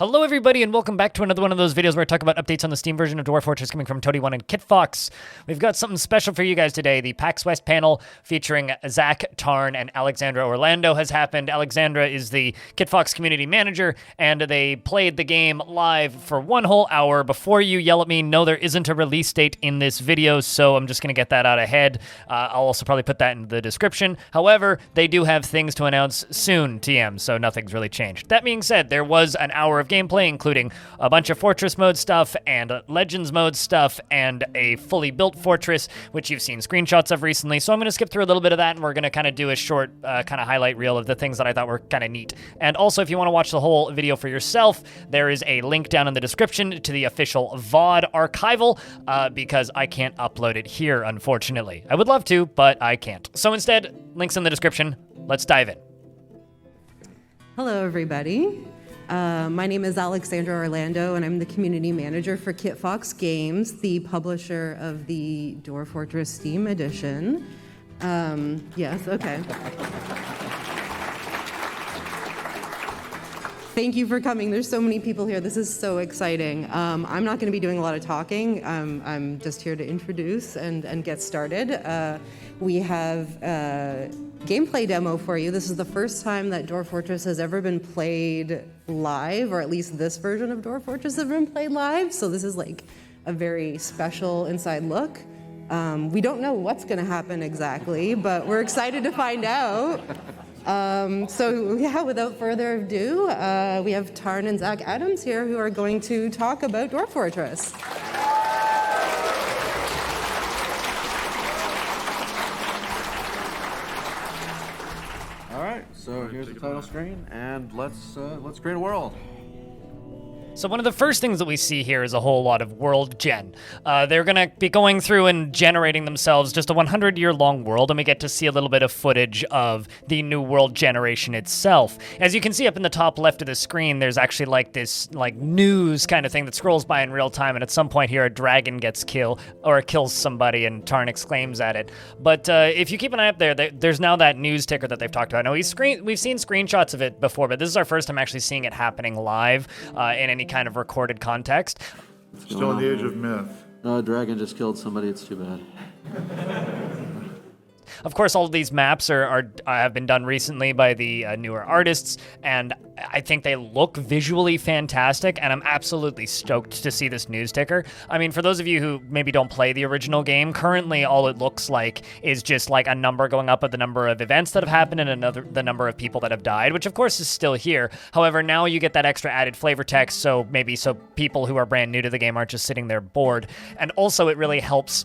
Hello everybody and welcome back to another one of those videos where I talk about updates on the Steam version of Dwarf Fortress coming from Toady1 and KitFox. We've got something special for you guys today. The PAX West panel featuring Zach, Tarn, and Alexandra Orlando has happened. Alexandra is the KitFox community manager, and they played the game live for 1 whole hour. Before you yell at me, no, there isn't a release date in this video, so I'm just going to get that out ahead. I'll also probably put that in the description. However, they do have things to announce soon, TM, so nothing's really changed. That being said, there was an hour of gameplay, including a bunch of Fortress mode stuff and Legends mode stuff and a fully built Fortress, which you've seen screenshots of recently. So I'm going to skip through a little bit of that, and we're going to kind of do a short kind of highlight reel of the things that I thought were kind of neat. And also, if you want to watch the whole video for yourself, there is a link down in the description to the official VOD archival, because I can't upload it here, unfortunately. I would love to, but I can't. So instead, links in the description. Let's dive in. Hello, everybody. My name is Alexandra Orlando, and I'm the community manager for KitFox Games, the publisher of the Dwarf Fortress Steam Edition. Yes, okay. Thank you for coming. There's so many people here. This is so exciting. I'm not going to be doing a lot of talking. I'm just here to introduce and get started. We have a gameplay demo for you. This is the first time that Dwarf Fortress has ever been played live, or at least this version of Dwarf Fortress has been played live. So this is like a very special inside look. We don't know what's going to happen exactly, but we're excited to find out. So yeah, without further ado, we have Tarn and Zach Adams here who are going to talk about Dwarf Fortress. All right, so here's the title screen, and let's create a world. So one of the first things that we see here is a whole lot of world gen. They're going to be going through and generating themselves just a 100-year-long world, and we get to see a little bit of footage of the new world generation itself. As you can see up in the top left of the screen, there's actually like this like news kind of thing that scrolls by in real time, and at some point here a dragon gets killed or kills somebody, and Tarn exclaims at it. But if you keep an eye up there, there's now that news ticker that they've talked about. Now we've seen screenshots of it before, but this is our first time actually seeing it happening live in any kind of recorded context. Still in the age of myth. No, a dragon just killed somebody. It's too bad. Of course, all of these maps have been done recently by the newer artists, and I think they look visually fantastic, and I'm absolutely stoked to see this news ticker. I mean, for those of you who maybe don't play the original game, currently all it looks like is just like a number going up of the number of events that have happened and the number of people that have died, which of course is still here. However, now you get that extra added flavor text, so people who are brand new to the game aren't just sitting there bored. And also it really helps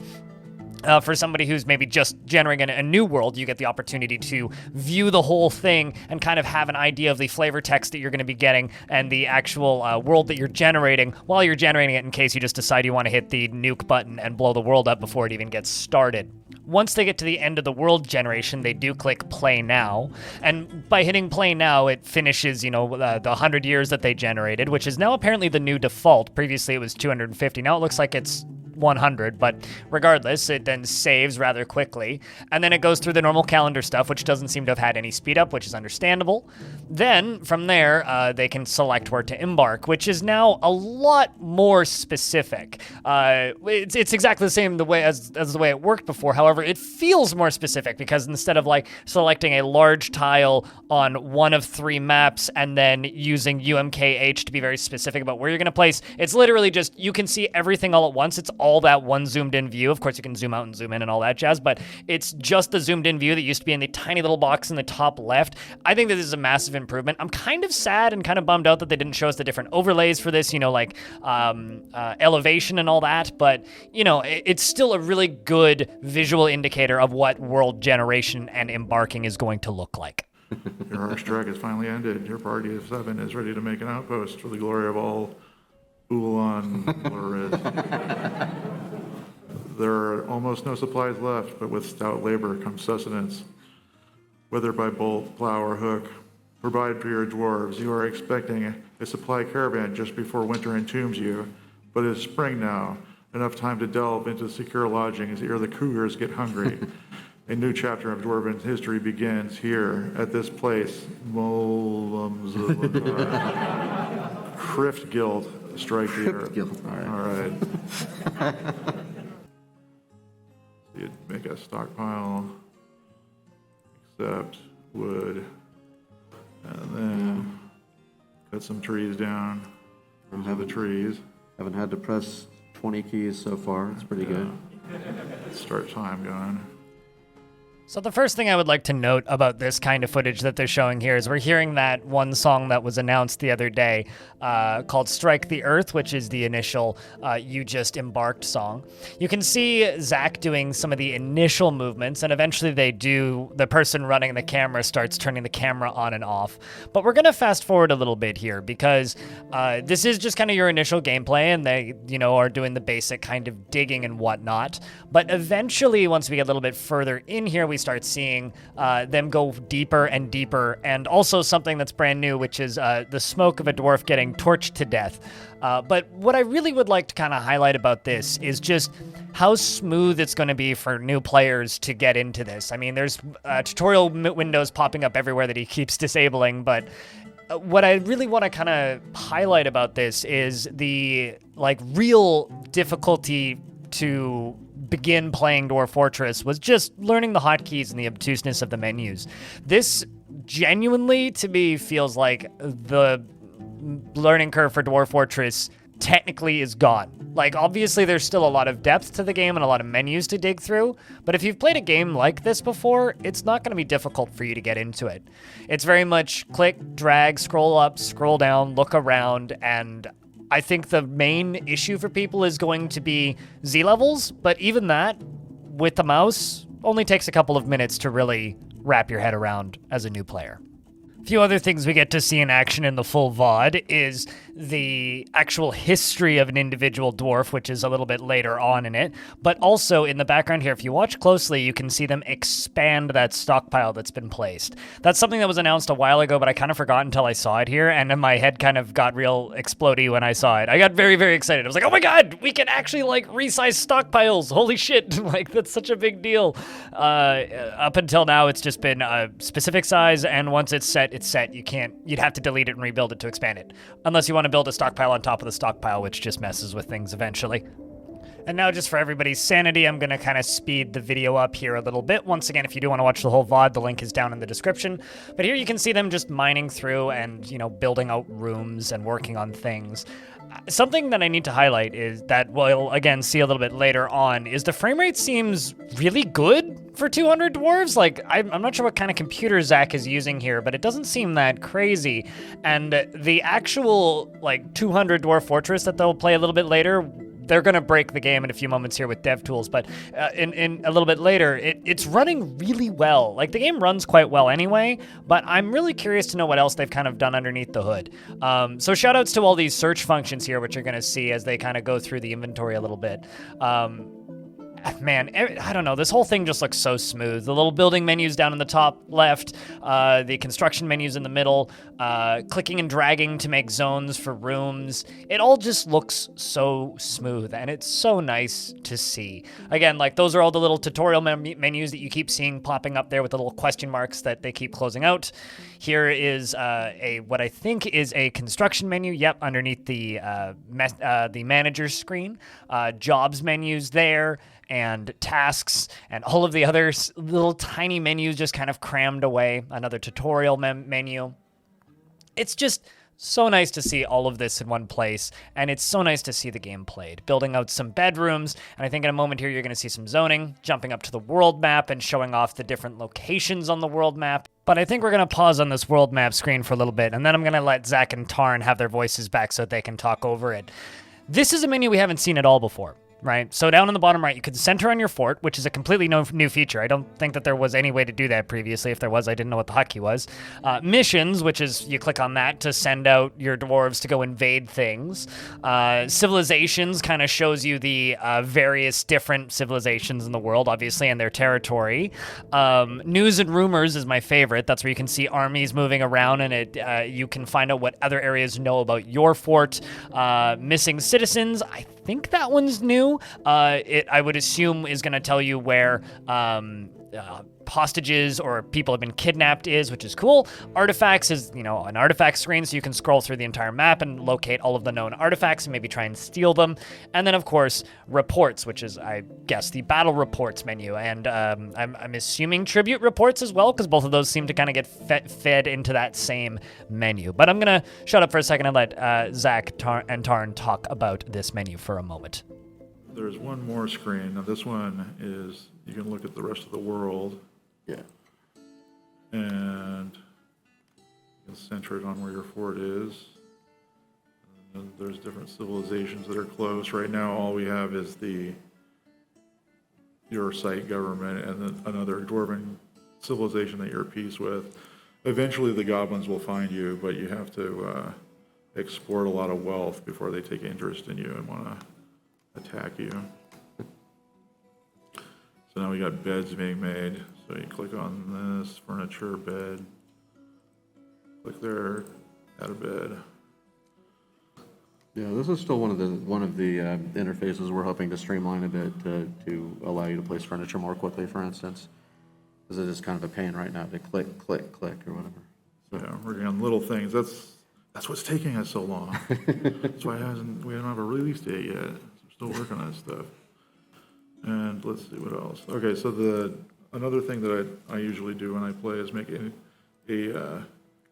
for somebody who's maybe just generating a new world. You get the opportunity to view the whole thing and kind of have an idea of the flavor text that you're going to be getting and the actual world that you're generating while you're generating it, in case you just decide you want to hit the nuke button and blow the world up before it even gets started. Once they get to the end of the world generation, they do click play now, and by hitting play now, it finishes, the 100 years that they generated, which is now apparently the new default. Previously it was 250. Now it looks like it's 100, but regardless, it then saves rather quickly, and then it goes through the normal calendar stuff, which doesn't seem to have had any speed up, which is understandable. Then from there, they can select where to embark, which is now a lot more specific. It's exactly the same as the way it worked before. However, it feels more specific, because instead of like selecting a large tile on one of 3 maps and then using UMKH to be very specific about where you're going to place, it's literally just you can see everything all at once. It's all that one zoomed in view. Of course, you can zoom out and zoom in and all that jazz, but it's just the zoomed in view that used to be in the tiny little box in the top left. I think that this is a massive improvement. I'm kind of sad and kind of bummed out that they didn't show us the different overlays for this, like elevation and all that, but it's still a really good visual indicator of what world generation and embarking is going to look like. Your harsh strike has finally ended. Your party of 7 is ready to make an outpost for the glory of all Ulan, whatever it is. There are almost no supplies left, but with stout labor comes sustenance. Whether by bolt, plow, or hook, provide for your dwarves. You are expecting a supply caravan just before winter entombs you, but it is spring now, enough time to delve into secure lodgings ere the cougars get hungry. A new chapter of Dwarven history begins here, at this place, Molum's. Crift Guild, strike the earth. Guild, all right. All right. You'd make a stockpile, accept wood, and then cut some trees down. Have the trees. Haven't had to press 20 keys so far. It's pretty good. Start time going. So the first thing I would like to note about this kind of footage that they're showing here is we're hearing that one song that was announced the other day called Strike the Earth, which is the initial You Just Embarked song. You can see Zach doing some of the initial movements, and eventually the person running the camera starts turning the camera on and off. But we're going to fast forward a little bit here because this is just kind of your initial gameplay, and they, are doing the basic kind of digging and whatnot. But eventually, once we get a little bit further in here, we start seeing them go deeper and deeper, and also something that's brand new, which is the smoke of a dwarf getting torched to death. But what I really would like to kind of highlight about this is just how smooth it's going to be for new players to get into this. I mean, there's tutorial windows popping up everywhere that he keeps disabling, but what I really want to kind of highlight about this is the real difficulty to begin playing Dwarf Fortress was just learning the hotkeys and the obtuseness of the menus. This genuinely, to me, feels like the learning curve for Dwarf Fortress technically is gone. Obviously, there's still a lot of depth to the game and a lot of menus to dig through, but if you've played a game like this before, it's not going to be difficult for you to get into it. It's very much click, drag, scroll up, scroll down, look around, and I think the main issue for people is going to be Z levels, but even that, with the mouse, only takes a couple of minutes to really wrap your head around as a new player. A few other things we get to see in action in the full VOD is the actual history of an individual dwarf, which is a little bit later on in it. But also in the background here, if you watch closely, you can see them expand that stockpile that's been placed. That's something that was announced a while ago, but I kind of forgot until I saw it here, and then my head kind of got real explodey when I saw it. I got very, very excited. I was like, oh my god, we can actually resize stockpiles. Holy shit, that's such a big deal. Up until now, it's just been a specific size, and once it's set, you'd have to delete it and rebuild it to expand it. Unless you want to build a stockpile on top of the stockpile, which just messes with things eventually. And now, just for everybody's sanity, I'm going to kind of speed the video up here a little bit. Once again, if you do want to watch the whole VOD, the link is down in the description. But here you can see them just mining through and, building out rooms and working on things. Something that I need to highlight is that we'll, again, see a little bit later on, is the frame rate seems really good for 200 dwarves. I'm not sure what kind of computer Zach is using here, but it doesn't seem that crazy. And the actual, 200 dwarf fortress that they'll play a little bit later, they're going to break the game in a few moments here with dev tools, but in a little bit later, it's running really well. The game runs quite well anyway, but I'm really curious to know what else they've kind of done underneath the hood. So shout outs to all these search functions here, which you're going to see as they kind of go through the inventory a little bit. Man, I don't know. This whole thing just looks so smooth. The little building menus down in the top left, the construction menus in the middle, clicking and dragging to make zones for rooms. It all just looks so smooth, and it's so nice to see. Again, those are all the little tutorial menus that you keep seeing popping up there with the little question marks that they keep closing out. Here is what I think is a construction menu. Yep, underneath the manager screen. Jobs menus there, and tasks, and all of the other little tiny menus just kind of crammed away. Another tutorial menu. It's just so nice to see all of this in one place, and it's so nice to see the game played. Building out some bedrooms, and I think in a moment here you're going to see some zoning, jumping up to the world map and showing off the different locations on the world map. But I think we're going to pause on this world map screen for a little bit, and then I'm going to let Zach and Tarn have their voices back so that they can talk over it. This is a menu we haven't seen at all before. Right? So down in the bottom right, you can center on your fort, which is a completely new feature. I don't think that there was any way to do that previously. If there was, I didn't know what the hotkey was. Missions, which is you click on that to send out your dwarves to go invade things. Civilizations kind of shows you the various different civilizations in the world, obviously, and their territory. News and rumors is my favorite. That's where you can see armies moving around, and you can find out what other areas know about your fort. Missing citizens, I think that one's new. I would assume is going to tell you where hostages or people have been kidnapped is, which is cool. Artifacts is, an artifact screen, so you can scroll through the entire map and locate all of the known artifacts and maybe try and steal them. And then, of course, reports, which is, I guess, the battle reports menu. And I'm assuming tribute reports as well, because both of those seem to kind of get fed into that same menu. But I'm going to shut up for a second and let Zach and Tarn talk about this menu for a moment. There's one more screen. Now this one is, you can look at the rest of the world. Yeah. And you can center it on where your fort is. And there's different civilizations that are close. Right now, all we have is your site government and then another dwarven civilization that you're at peace with. Eventually, the goblins will find you, but you have to export a lot of wealth before they take interest in you and want to attack you. So now we got beds being made. So you click on this furniture bed, click there, add a bed. Yeah, this is still one of the interfaces we're hoping to streamline a bit to allow you to place furniture more quickly, for instance, because it is kind of a pain right now to click or whatever. So yeah, working on little things. That's what's taking us so long. That's why we don't have a release date yet. We're still working on that stuff. And let's see what else. Okay, so another thing that I usually do when I play is make a kind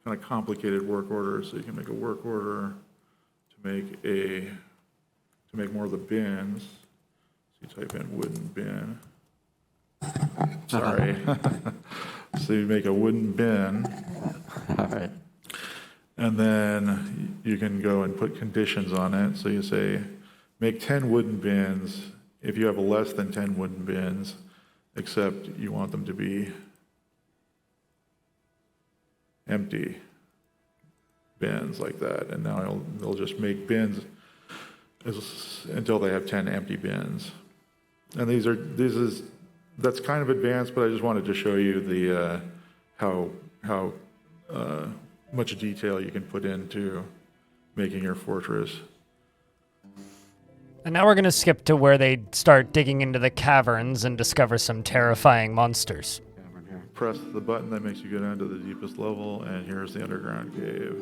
of complicated work order. So you can make a work order to make more of the bins. So you type in wooden bin. Sorry. So you make a wooden bin. All right. And then you can go and put conditions on it. So you say, make 10 wooden bins if you have less than 10 wooden bins, except you want them to be empty bins like that. And now they'll just make bins until they have 10 empty bins. And that's kind of advanced, but I just wanted to show you the how much detail you can put into making your fortress. And now we're going to skip to where they start digging into the caverns and discover some terrifying monsters. Press the button that makes you go down to the deepest level, and here's the underground cave.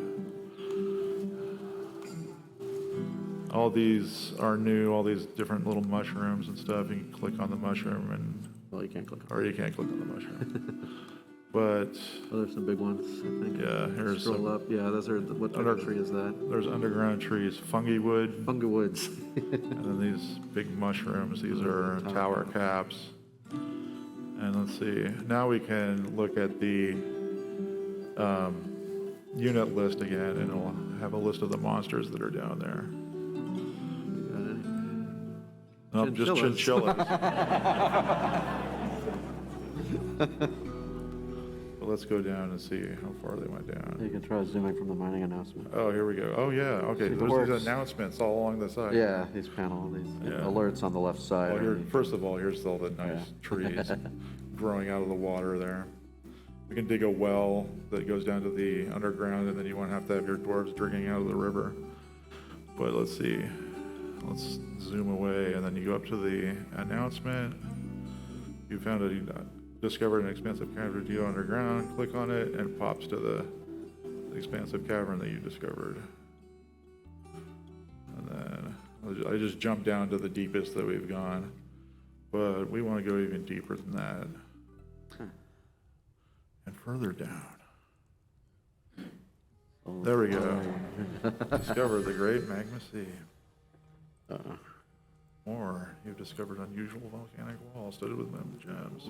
All these are new, all these different little mushrooms and stuff. You can click on the mushroom Well, you can't click. or you can't click on the mushroom. But There's some big ones, I think. yeah, here's Scroll up. Yeah, those are what type of tree is that? there's underground trees, fungi wood, Fungi woods. and then these big mushrooms. These are tower caps. And let's see. Now we can look at the unit list again, and it'll have a list of the monsters that are down there. Nope, just chinchillas. But let's go down and see how far they went down. You can try zooming from the mining announcement. Oh, here we go. Oh, yeah. Okay, there's these announcements all along the side. Yeah, these alerts on the left side. Well, first of all, here's all the nice trees growing out of the water there. We can dig a well that goes down to the underground, and then you won't have to have your dwarves drinking out of the river. But let's see. Let's zoom away, and then you go up to the announcement. You discovered an expansive cavern to go underground. Click on it, and it pops to the expansive cavern that you discovered. And then I just jumped down to the deepest that we've gone, but we want to go even deeper than that. And further down. There we go. Discover the Great Magma Sea. Or you've discovered unusual volcanic walls studded with magma gems.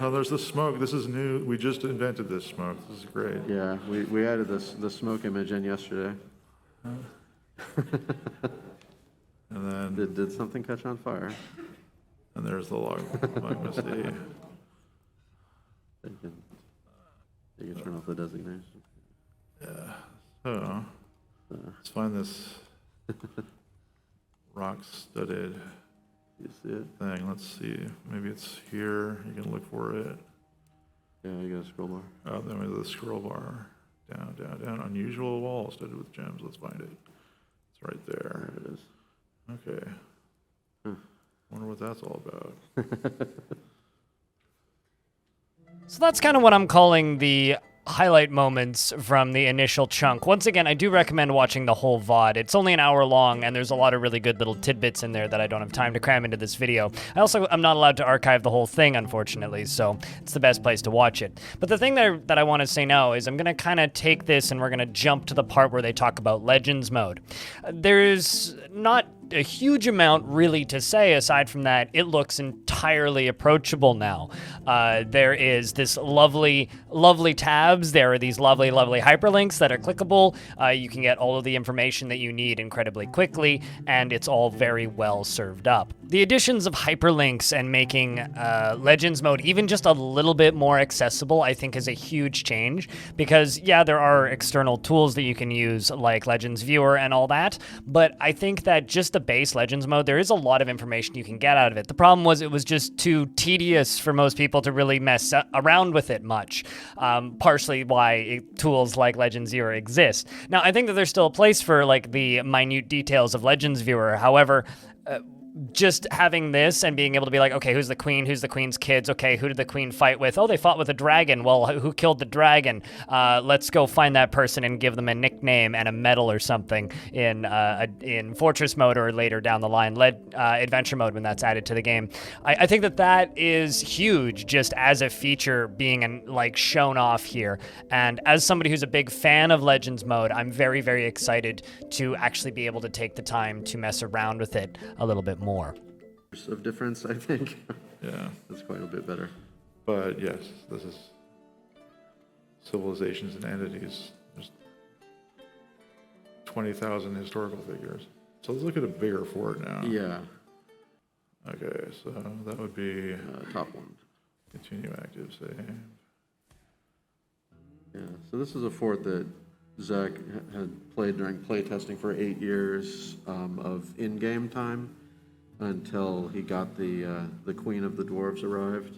No, there's the smoke. This is new. We just invented this smoke. This is great. Yeah, we added the smoke image in yesterday. And then Did something catch on fire? and there's the magma sea. You can turn off the designation. Yeah. So let's find this rock-studded You see it? thing. Let's see. Maybe it's here. You can look for it. Yeah, you got a scroll bar. Oh, then there's the scroll bar. Down, down, down. Unusual wall studded with gems. Let's find it. It's right there. There it is. Okay. Wonder what that's all about. So that's kind of what I'm calling the highlight moments from the initial chunk. Once again, I do recommend watching the whole VOD. It's only an hour long, and there's a lot of really good little tidbits in there that I don't have time to cram into this video. I also am not allowed to archive the whole thing, unfortunately, so it's the best place to watch it. But the thing that I want to say now is I'm going to kind of take this and we're going to jump to the part where they talk about Legends mode. There's not a huge amount really to say aside from that it looks entirely approachable now. There is this lovely tabs. There are these lovely hyperlinks that are clickable. You can get all of the information that you need incredibly quickly, and it's all very well served up. The additions of hyperlinks and making Legends mode even just a little bit more accessible, I think, is a huge change, because yeah, there are external tools that you can use like Legends Viewer and all that, but I think that just the base Legends mode, there is a lot of information you can get out of it. The problem was it was just too tedious for most people to really mess around with it much. Partially why tools like Legends Viewer exist. Now, I think that there's still a place for like the minute details of Legends Viewer. However, just having this and being able to be like, okay, who's the queen? Who's the queen's kids? Okay, who did the queen fight with? Oh, they fought with a dragon. Well, who killed the dragon? Let's go find that person and give them a nickname and a medal or something in Fortress mode or later down the line, Adventure mode when that's added to the game. I think that is huge just as a feature being shown off here. And as somebody who's a big fan of Legends mode, I'm very, very excited to actually be able to take the time to mess around with it a little bit more. Of difference, I think. Yeah. That's quite a bit better. But yes, this is civilizations and entities. There's 20,000 historical figures. So let's look at a bigger fort now. Yeah. Okay, so that would be Top one. continue active save. Yeah. So this is a fort that Zach had played during playtesting for 8 years of in-game time, until he got the queen of the dwarves arrived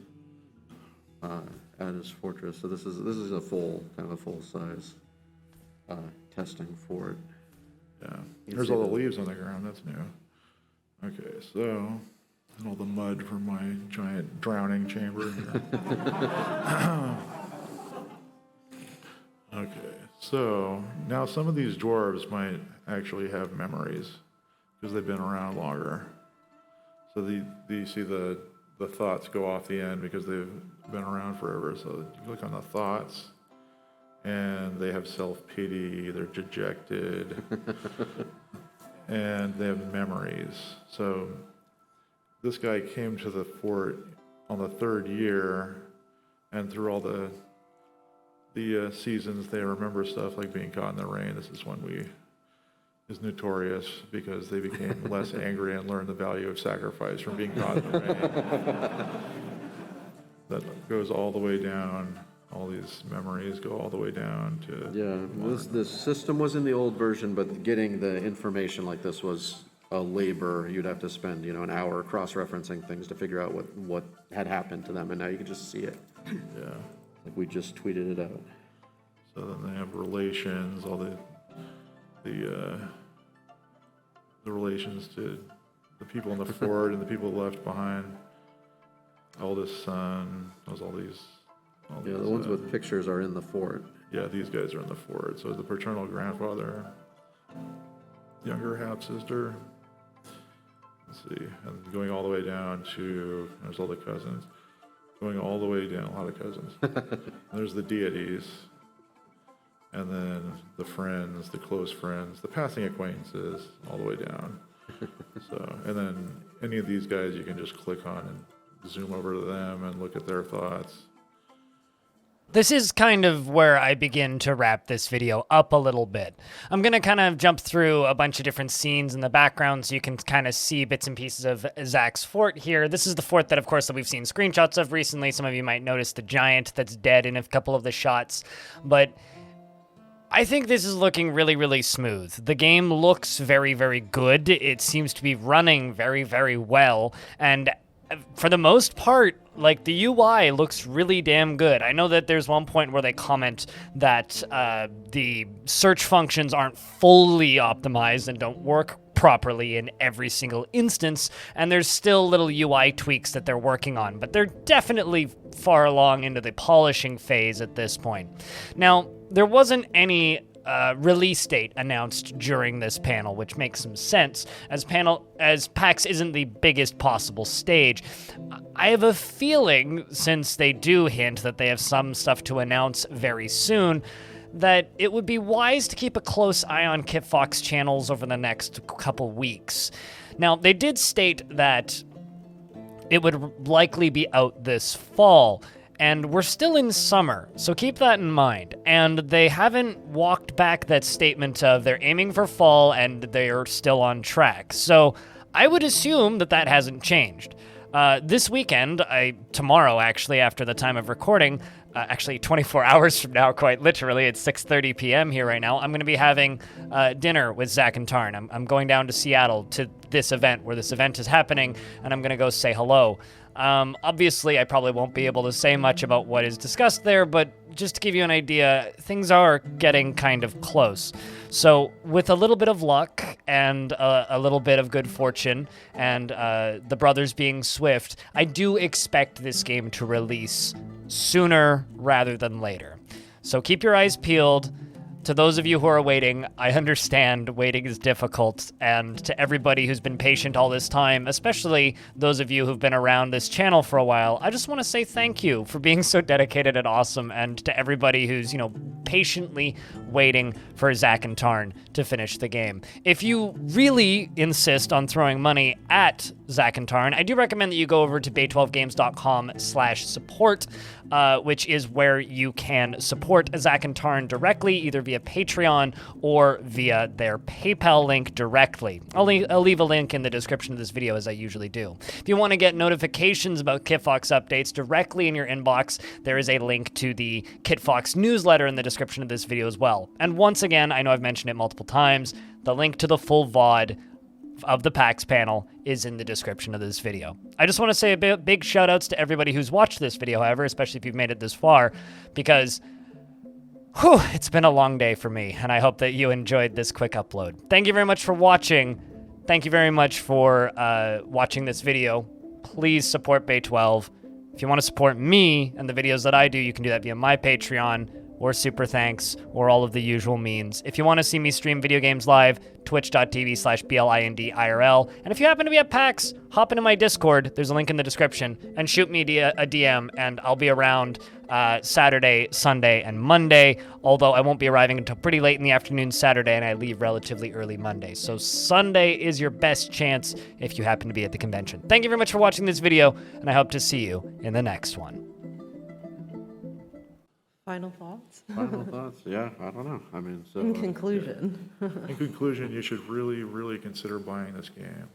at his fortress. So this is a full size testing fort. Yeah, there's all the leaves on the ground. That's new. Okay, so and all the mud from my giant drowning chamber here. Okay, so now some of these dwarves might actually have memories because they've been around longer. So you see the thoughts go off the end because they've been around forever. So you click on the thoughts, and they have self-pity, they're dejected, and they have memories. So this guy came to the fort on the 3rd year, and through all the seasons, they remember stuff like being caught in the rain. This is one is notorious because they became less angry and learned the value of sacrifice from being caught in the rain. That goes all the way down. All these memories go all the way down to... Yeah, this system was in the old version, but getting the information like this was a labor. You'd have to spend, an hour cross-referencing things to figure out what had happened to them, and now you can just see it. Yeah. Like we just tweeted it out. So then they have relations, all the relations to the people in the fort and the people left behind. Eldest son, there's all these. Yeah, the ones with pictures are in the fort. Yeah, these guys are in the fort. So the paternal grandfather, younger half sister. Let's see, and going all the way down to there's all the cousins. Going all the way down, a lot of cousins. There's the deities. And then the friends, the close friends, the passing acquaintances, all the way down. So, and then any of these guys you can just click on and zoom over to them and look at their thoughts. This is kind of where I begin to wrap this video up a little bit. I'm going to kind of jump through a bunch of different scenes in the background so you can kind of see bits and pieces of Zach's fort here. This is the fort that, of course, that we've seen screenshots of recently. Some of you might notice the giant that's dead in a couple of the shots, but I think this is looking really, really smooth. The game looks very, very good. It seems to be running very, very well, and for the most part, like, the UI looks really damn good. I know that there's one point where they comment that the search functions aren't fully optimized and don't work properly in every single instance, and there's still little UI tweaks that they're working on, but they're definitely far along into the polishing phase at this point. Now, there wasn't any release date announced during this panel, which makes some sense, as PAX isn't the biggest possible stage. I have a feeling, since they do hint that they have some stuff to announce very soon, that it would be wise to keep a close eye on KitFox channels over the next couple weeks. Now, they did state that it would likely be out this fall, and we're still in summer, so keep that in mind. And they haven't walked back that statement of they're aiming for fall and they're still on track. So I would assume that that hasn't changed. This weekend, tomorrow actually, after the time of recording, actually 24 hours from now, quite literally, it's 6:30 p.m. here right now, I'm going to be having dinner with Zach and Tarn. I'm going down to Seattle to this event, where this event is happening, and I'm going to go say hello. Obviously, I probably won't be able to say much about what is discussed there, but just to give you an idea, things are getting kind of close. So with a little bit of luck and a little bit of good fortune and the brothers being swift, I do expect this game to release sooner rather than later. So keep your eyes peeled. To those of you who are waiting, I understand waiting is difficult, and to everybody who's been patient all this time, especially those of you who've been around this channel for a while, I just want to say thank you for being so dedicated and awesome, and to everybody who's, patiently waiting for Zach and Tarn to finish the game. If you really insist on throwing money at Zach and Tarn, I do recommend that you go over to bay12games.com/support, which is where you can support Zach and Tarn directly, either via Patreon or via their PayPal link directly. I'll leave a link in the description of this video, as I usually do. If you want to get notifications about KitFox updates directly in your inbox, there is a link to the KitFox newsletter in the description of this video as well. And once again, I know I've mentioned it multiple times, the link to the full VOD of the PAX panel is in the description of this video. I just want to say a big shout outs to everybody who's watched this video, however, especially if you've made it this far, because it's been a long day for me, and I hope that you enjoyed this quick upload. Thank you very much for watching. Thank you very much for watching this video. Please support Bay12. If you want to support me and the videos that I do, you can do that via my Patreon, or Super Thanks, or all of the usual means. If you want to see me stream video games live, twitch.tv/BLINDIRL. And if you happen to be at PAX, hop into my Discord, there's a link in the description, and shoot me a DM, and I'll be around Saturday, Sunday, and Monday, although I won't be arriving until pretty late in the afternoon Saturday, and I leave relatively early Monday. So Sunday is your best chance if you happen to be at the convention. Thank you very much for watching this video, and I hope to see you in the next one. Final thoughts? Final thoughts? Yeah, I don't know. In conclusion. In conclusion, you should really, really consider buying this game.